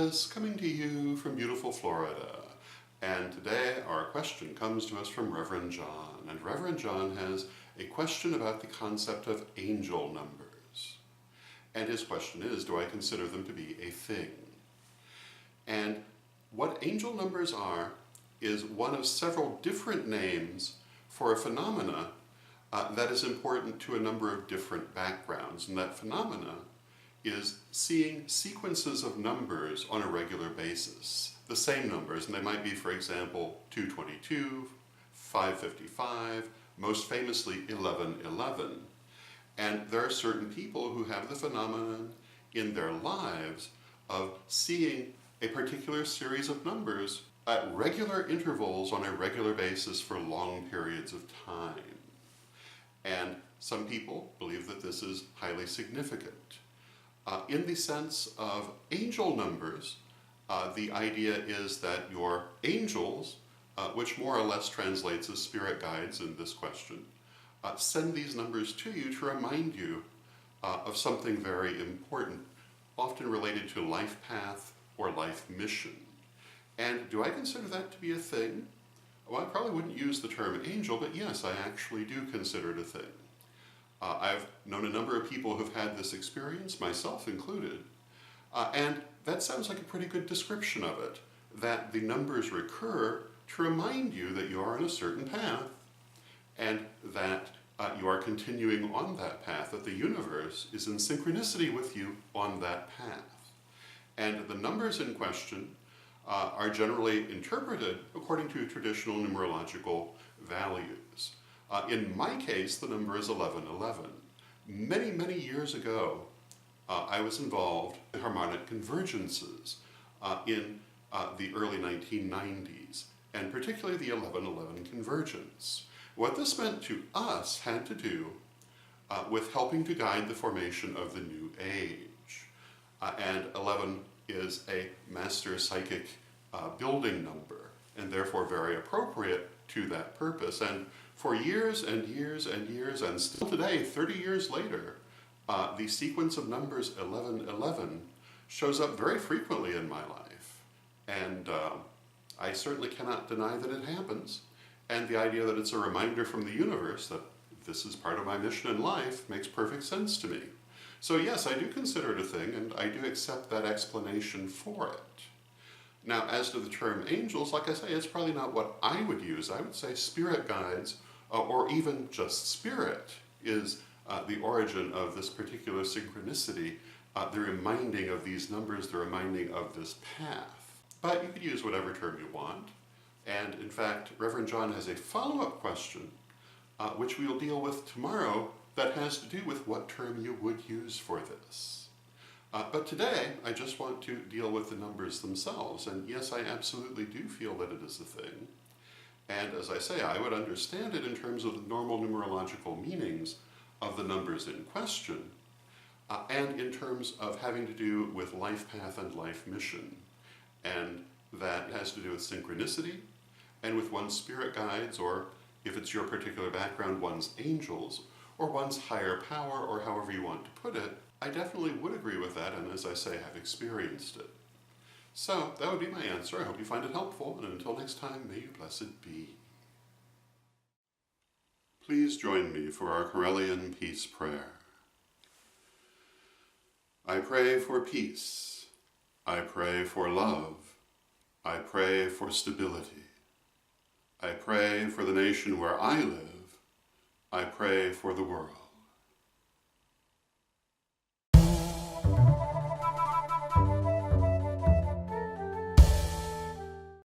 Chris, coming to you from beautiful Florida. And today our question comes to us from Reverend John. And Reverend John has a question about the concept of angel numbers. And his question is, do I consider them to be a thing? And what angel numbers are is one of several different names for a phenomena that is important to a number of different backgrounds. And that phenomena is seeing sequences of numbers on a regular basis. The same numbers, and they might be, for example, 222, 555, most famously 1111. And there are certain people who have the phenomenon in their lives of seeing a particular series of numbers at regular intervals on a regular basis for long periods of time. And some people believe that this is highly significant. In the sense of angel numbers, the idea is that your angels, which more or less translates as spirit guides in this question, send these numbers to you to remind you of something very important, often related to life path or life mission. And do I consider that to be a thing? Well, I probably wouldn't use the term angel, but yes, I actually do consider it a thing. I've known a number of people who've had this experience, myself included, and that sounds like a pretty good description of it, that the numbers recur to remind you that you are on a certain path, and that you are continuing on that path, that the universe is in synchronicity with you on that path. And the numbers in question are generally interpreted according to traditional numerological values. In my case, the number is 1111. Many, many years ago, I was involved in harmonic convergences in the early 1990s, and particularly the 1111 convergence. What this meant to us had to do with helping to guide the formation of the new age. And 11 is a master psychic building number, and therefore very appropriate to that purpose. And for years and years and years, and still today, 30 years later, the sequence of numbers 1111 shows up very frequently in my life. And I certainly cannot deny that it happens. And the idea that it's a reminder from the universe that this is part of my mission in life makes perfect sense to me. So yes, I do consider it a thing, and I do accept that explanation for it. Now, as to the term angels, like I say, it's probably not what I would use. I would say spirit guides, or even just spirit, is the origin of this particular synchronicity, the reminding of these numbers, the reminding of this path. But you could use whatever term you want. And in fact, Reverend John has a follow-up question, which we'll deal with tomorrow, that has to do with what term you would use for this. But today, I just want to deal with the numbers themselves. And yes, I absolutely do feel that it is a thing. And as I say, I would understand it in terms of the normal numerological meanings of the numbers in question, and in terms of having to do with life path and life mission. And that has to do with synchronicity, and with one's spirit guides, or if it's your particular background, one's angels, or one's higher power, or however you want to put it. I definitely would agree with that, and as I say, have experienced it. So, that would be my answer. I hope you find it helpful, and until next time, may you blessed be. Please join me for our Correllian Peace Prayer. I pray for peace. I pray for love. I pray for stability. I pray for the nation where I live. I pray for the world.